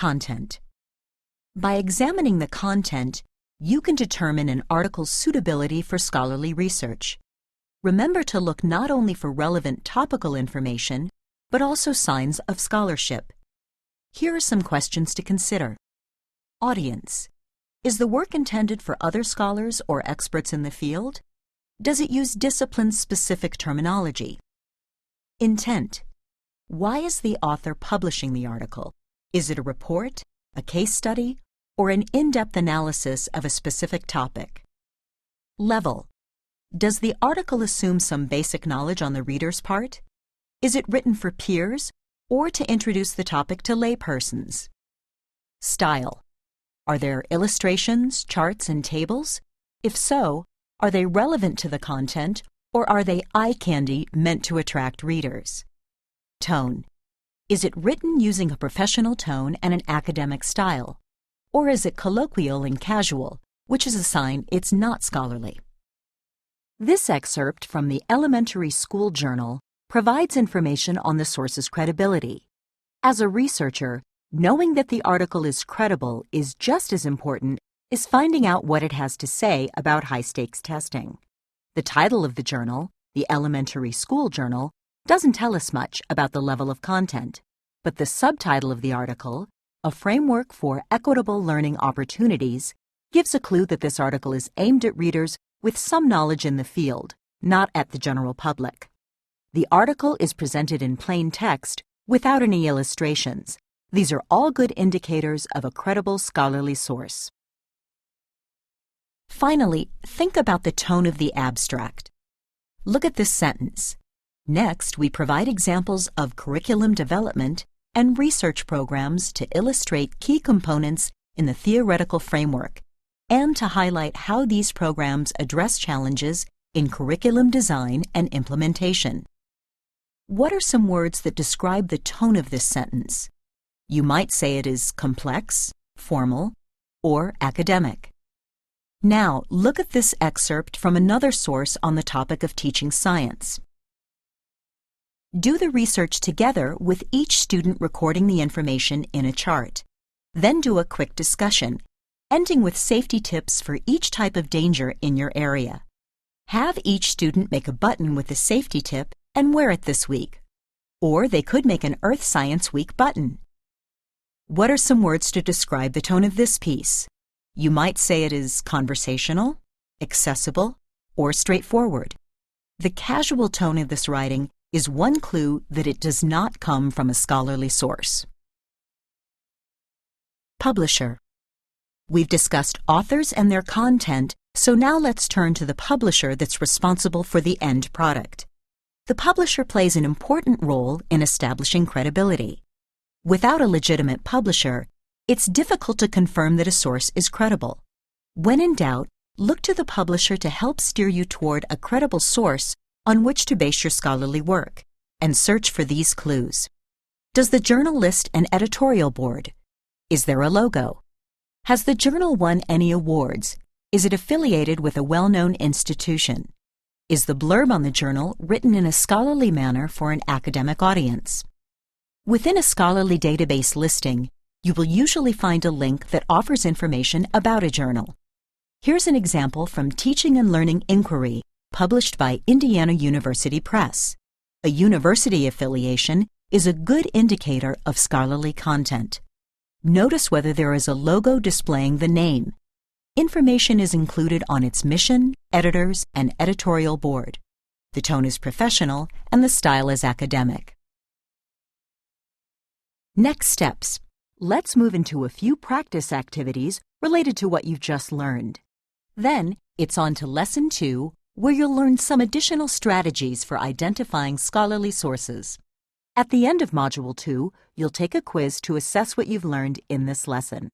Content. By examining the content, you can determine an article's suitability for scholarly research. Remember to look not only for relevant topical information, but also signs of scholarship. Here are some questions to consider. Audience. Is the work intended for other scholars or experts in the field? Does it use discipline-specific terminology? Intent. Why is the author publishing the article? Is it a report, a case study, or an in-depth analysis of a specific topic? Level. Does the article assume some basic knowledge on the reader's part? Is it written for peers or to introduce the topic to laypersons? Style. Are there illustrations, charts, and tables? If so, are they relevant to the content, or are they eye candy meant to attract readers? Tone. Is it written using a professional tone and an academic style? Or is it colloquial and casual, which is a sign it's not scholarly? This excerpt from the Elementary School Journal provides information on the source's credibility. As a researcher, knowing that the article is credible is just as important as finding out what it has to say about high-stakes testing. The title of the journal, the Elementary School Journal, doesn't tell us much about the level of content, but the subtitle of the article, A Framework for Equitable Learning Opportunities, gives a clue that this article is aimed at readers with some knowledge in the field, not at the general public. The article is presented in plain text without any illustrations. These are all good indicators of a credible scholarly source. Finally, think about the tone of the abstract. Look at this sentence. Next, we provide examples of curriculum development and research programs to illustrate key components in the theoretical framework and to highlight how these programs address challenges in curriculum design and implementation. What are some words that describe the tone of this sentence? You might say it is complex, formal, or academic. Now, look at this excerpt from another source on the topic of teaching science. Do the research together with each student recording the information in a chart. Then do a quick discussion, ending with safety tips for each type of danger in your area. Have each student make a button with the safety tip and wear it this week. Or they could make an Earth Science Week button. What are some words to describe the tone of this piece? You might say it is conversational, accessible, or straightforward. The casual tone of this writing is one clue that it does not come from a scholarly source. Publisher. We've discussed authors and their content, so now let's turn to the publisher that's responsible for the end product. The publisher plays an important role in establishing credibility. Without a legitimate publisher, it's difficult to confirm that a source is credible. When in doubt, look to the publisher to help steer you toward a credible source on which to base your scholarly work, and search for these clues. Does the journal list an editorial board? Is there a logo? Has the journal won any awards? Is it affiliated with a well-known institution? Is the blurb on the journal written in a scholarly manner for an academic audience? Within a scholarly database listing, you will usually find a link that offers information about a journal. Here's an example from Teaching and Learning Inquiry, published by Indiana University Press. A university affiliation is a good indicator of scholarly content. Notice whether there is a logo displaying the name. Information is included on its mission, editors, and editorial board. The tone is professional and the style is academic. Next steps. Let's move into a few practice activities related to what you've just learned. Then, it's on to Lesson 2, where you'll learn some additional strategies for identifying scholarly sources. At the end of Module 2, you'll take a quiz to assess what you've learned in this lesson.